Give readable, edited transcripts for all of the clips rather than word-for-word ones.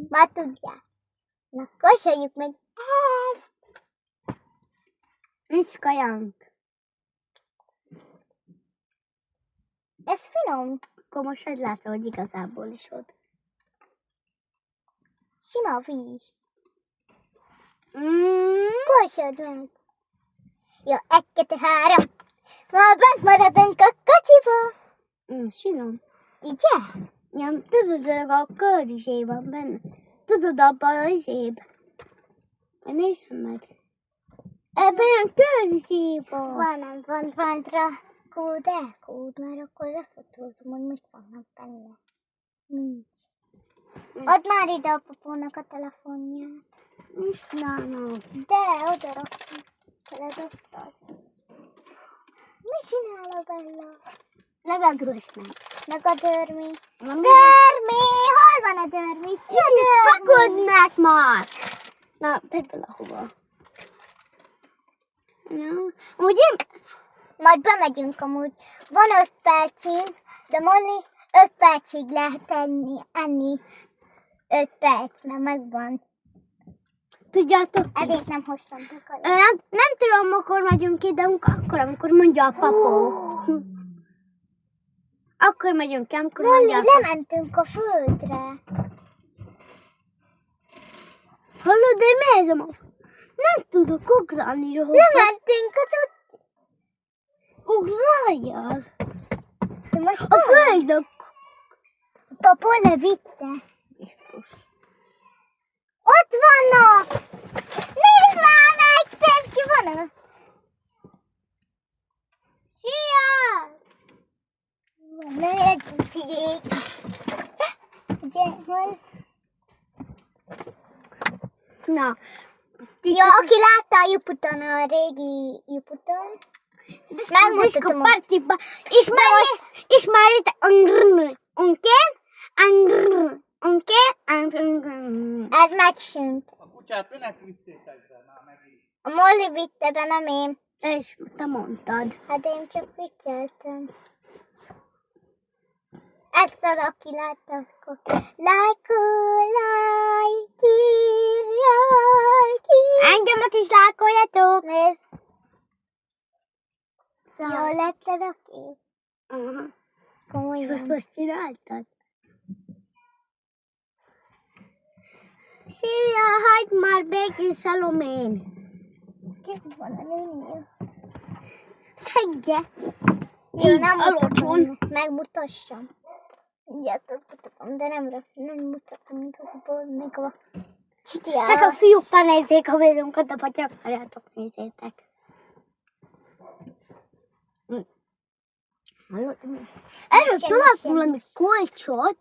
Már tudják. Na, kóstoljuk meg ezt. Nincs kajánk. Ez finom. Akkor most egy látom, hogy igazából is ott. Sima víz. Kóstold meg. Jó, 1, 2, 3. Már bent maradunk a kocsiba. Finom. Ugye? Ja, tudod, a körizsé van benne. Tudod, abban a izébe. Nézzem meg. Ebben a körizsé van. Van rá kód, mert akkor lefotózom, hogy mit vannak benne. Nincs. Add már ide a popónak a telefonját. Nincs nálam. De, oda raktam. Ledobtad. Mit csinál a Bella? Levegős meg. Meg a Dörmi. Dörmi! Hol van a Dörmi? Szia, Dörmi! Pakold meg már! Na, tedd valahova. Na, ugye? Majd bemegyünk amúgy. Van 5 percünk, de Molly 5 percig lehet enni. 5 perc, mert megvan. Tudjátok? Ezért nem hoztam be kaját. Nem tudom, akkor megyünk ide, akkor, amikor mondja a papó. Akkor megyünk ki, amikor Molly, mondja a papó. lementünk a földre. Hallod, én nézem a... Nem tudok ugrálni. Lementünk az ott. Ugráljál. Most A földök. Papó levitte. Biztos. Ott vannak! Nézd már meg, te ki van? Szia! Ne legyünk így. Ugye, hol? Na. Jó, aki látta a Juputon, a régi Juputon, megmutatom. Ismerjét Ez megsűnt. A kutyát minek vittétek be már megint? A Molly vitte be, nem én. És te mondtad. Hát én csak vicceltem. Ezt az, aki látta, akkor lájkolj, írjál ki. Engemet is lájkoljatok. Nézd. Jól letted a kép? Most Komolyan. azt csináltad? Szia, hagyd már békén, Szalomén. Ki van a nőnél? Szedje. Jó, nem alacsony. mutatom, megmutassam. Mindjárt megmutatom, de nem mutatom igazából, még a csityát. Csak a fiúkkal nézzék a videónkat, a patyakkarjátok nézzétek. Hallod? Erről találtam valami kulcsot,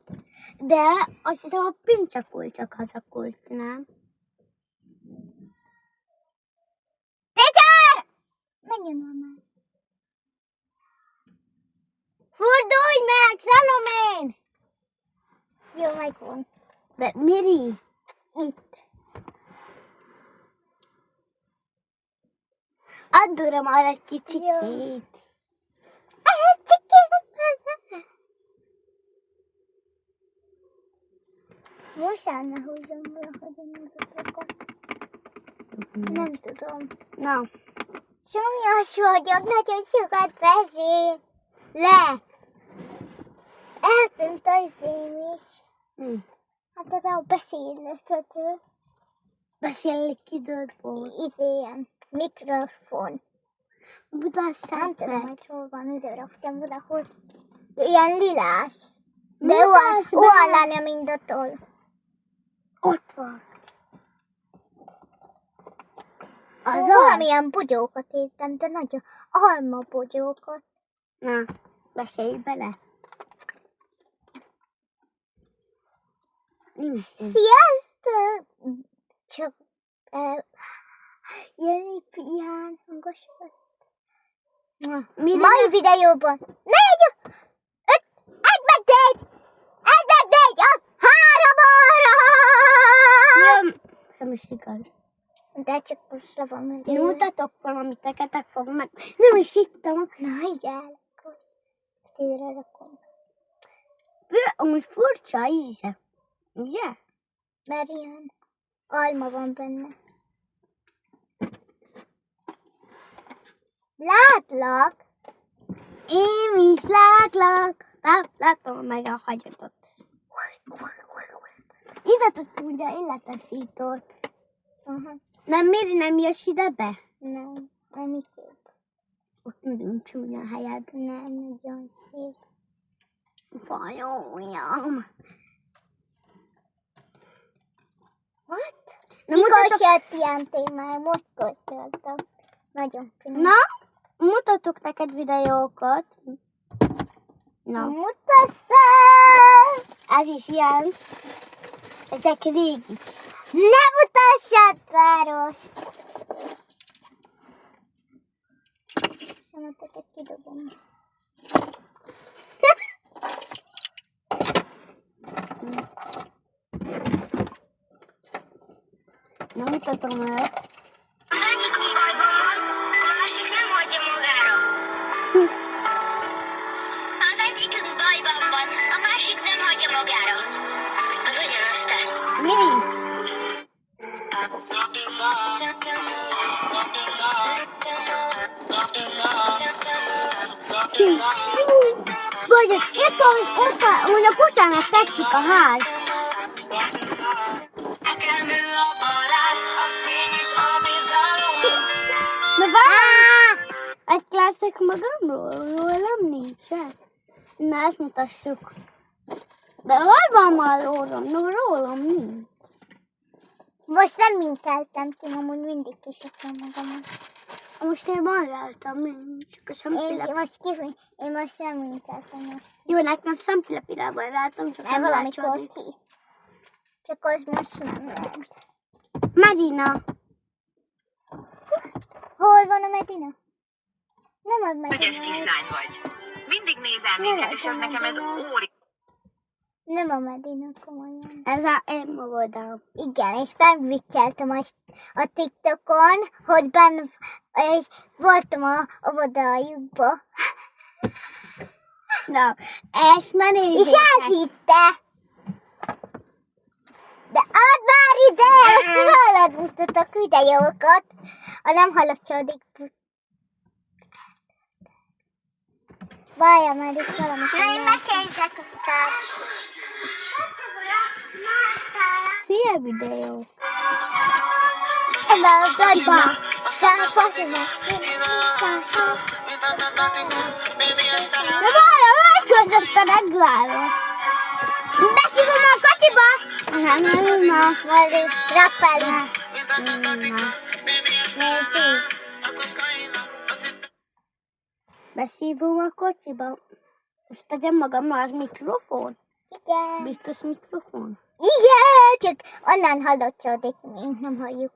de azt hiszem a pincsakulcsok az a kulcs, nem? Péter! Menjön már. Fordulj meg, Szalomén! Jó, megvan. De Miri, itt. Add oda már egy kicsikét. Most ne húzzam valahogy én azokat. Nem tudom. Na, Somjas vagyok, nagyon sokat beszél. Le! Eltűnt a izém is. Hát ez a beszélőkötő. beszélni kidőltból. Izém, mikrofon. Mutassák Nem tudom, meg. hogy hol van, ide raktam valahol. Ilyen lilás. De Mutasd be! olyan lenne, mint a toll. Ott van. Az az. Valamilyen bogyókat értem, de nagyon alma bogyókat. Na, beszélj bele. Sziasztok! Csak Jani pián hangos vagy. Mai videóban 4, 5, 1 meg 4! 1 meg 4! 3 óra! Nem is igaz. De csak most le van meg. Mutatok valamit, teketek fog meg. Nem is hittem. Na, így el. Akkor tére rakom. Amúgy furcsa íze. Ugye? mert ilyen alma van benne. Látlak! Én is látlak. Látom meg a hagyatot. Ide tudja illetesított. Nem, miért nem jössz ide be? Nem, amiképp. Ott nagyon csúnya a helyed. Nem, nagyon szép. Fajolям. What? Na, mutatok- Kikosott ilyen témár, most kóstoltam. Nagyon finom. Na, mutatok neked videókat. Na, Mutassa! ez is ilyen. Ezek régi. Ne mutassad, páros! Szemeteket kidobom. Na, mutatom el. Az egyikünk bajban van, a másik nem hagyja magára. Az egyikünk bajban van, a másik nem hagyja magára. Az ugyanazt. Miri, vagy itt a kutyának tetszik a ház. Na várj! Egy klasszek magamról, rólam nincsen. Na, ezt mutassuk. De hol van már rólam? No, rólam nincs. Most nem minkeltem ki, amúgy mindig kisöpöm magamat. Most én van rajtam, nincs. Én most nem minkeltem most. Jó, nekem szempilapira van rajtam, csak Mert nem valamikor látszódik. ki. Csak az most nem ment. Medina. Hol van a Medina? Nem az Medina. Ügyes kislány vagy. Mindig nézel minket, és ez nekem ez óri. Nem a Medina, komolyan. Ez a én magadám. Igen, és megvicceltem a TikTokon, hogy benne és voltam a óvodájukba. Na, ezt már És nézzétek. elhitte. De add már ide! Most rólad mutatok videókat. A nem hallottsódik. Várjál már itt valamit. Na, én meséljek a Milyen videó? Hello, Dodba. Fatima. Na várjál, meghozott a regláló. Besívom a kocsiba. Nem. Vali, rappelni. Beszívom a kocsiba. Ezt tegyem magammal az mikrofon. Igen. Biztos mikrofon. Igen, csak onnan hallottsódik, mint nem halljuk.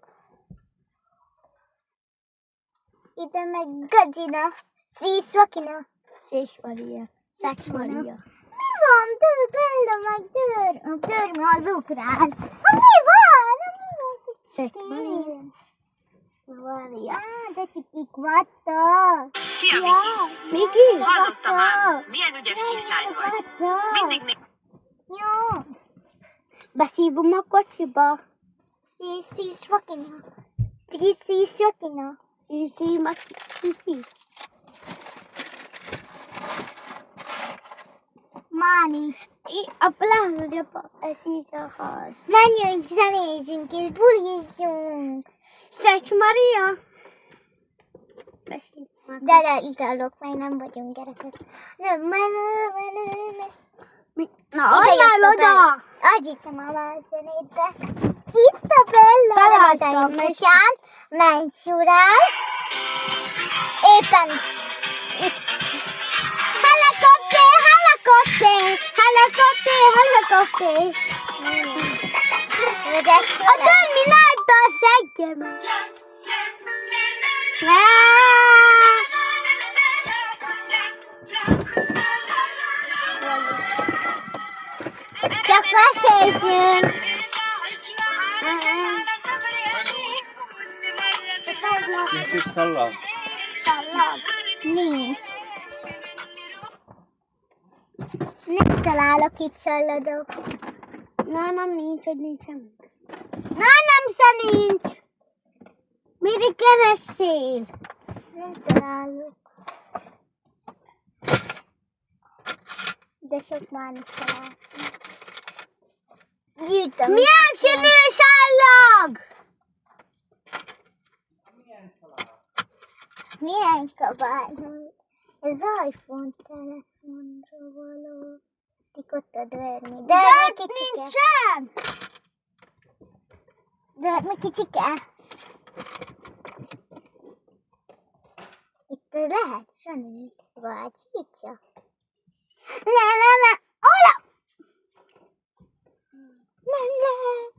Ide meg Gadzina. Szísz Vakina. Szés Maria. Szex Maria. Mi van? Bella meg Dörmi az ukrán. Mi van? Szex Maria. Maria. De cikik vagytok. Szia, Viki! Miki? Hallottam már, milyen ügyes kislány vagy. Mindig Jó. Beszívom a kocsiba. Szísz Vakina. Szísz Vakina. Szíszi. Máni. A plázsa, ez így a ház. Menjünk, zenézzünk és bulizzunk. Szex Maria. Beszívom. De italok, mert nem vagyunk gyerekek. Nem, menő. Na, annál oda! Adjítsam a válzenét. Itt a Bella, Találtam, a kutyám, mensurál. Éppen Helikopter! A Dörmi nagyta a szeggemet. csak meséljünk. Nincs itt szallag. Nincs. Nem találok itt salladók. Nálam nincs, hogy nincs semmi. Nálam se nincs. Mire keressél? Nem találok. De sok már nem találtam. Gyűjtöm. Milyen színűs állag? Milyen kabályom? Ez iPhone telefonra való. Tikott a dörmi. Dörmi kicsike. Nincsen! Dörmi kicsike. Itt lehet, Sani. Vagy hittja. Ola! Nem.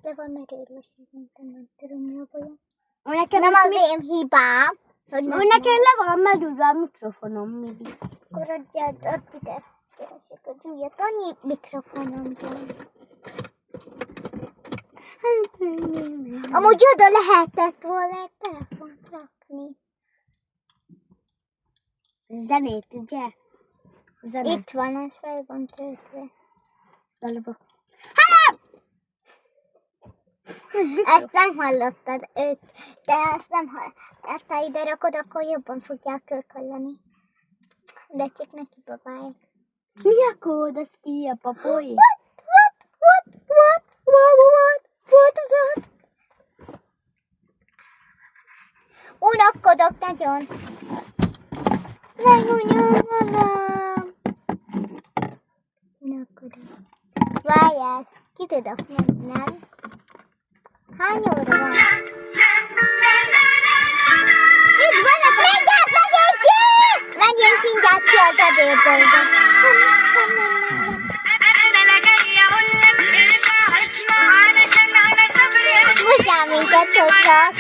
Le van merülve, szerintem nem tudom, mi a bajom. Nekem Nem az én hibám. Hogy nem nekem le van merülve a mikrofonom mindig. Akkor adjad ide. Keresek a gyújat. Annyi mikrofonom van. Amúgy oda lehetett volna egy telefont rakni. Zenét, ugye? Zenét. Itt van, ez fel van töltve. Belőle. Ezt nem hallottad ők, de ezt nem hallottad. Ha ide rakod, akkor jobban fogják ők hallani. De csak neki babálják. Mi akkor oda ki a papoly? What? Unakkodok nagyon. Legunyom magam. Unakkodok. Várjál, ki tudok menni, nem? Hány óra van? Itt vannak, mindjárt megyünk ki! Menjünk mindjárt ki az ebédből. Most minket tudtak.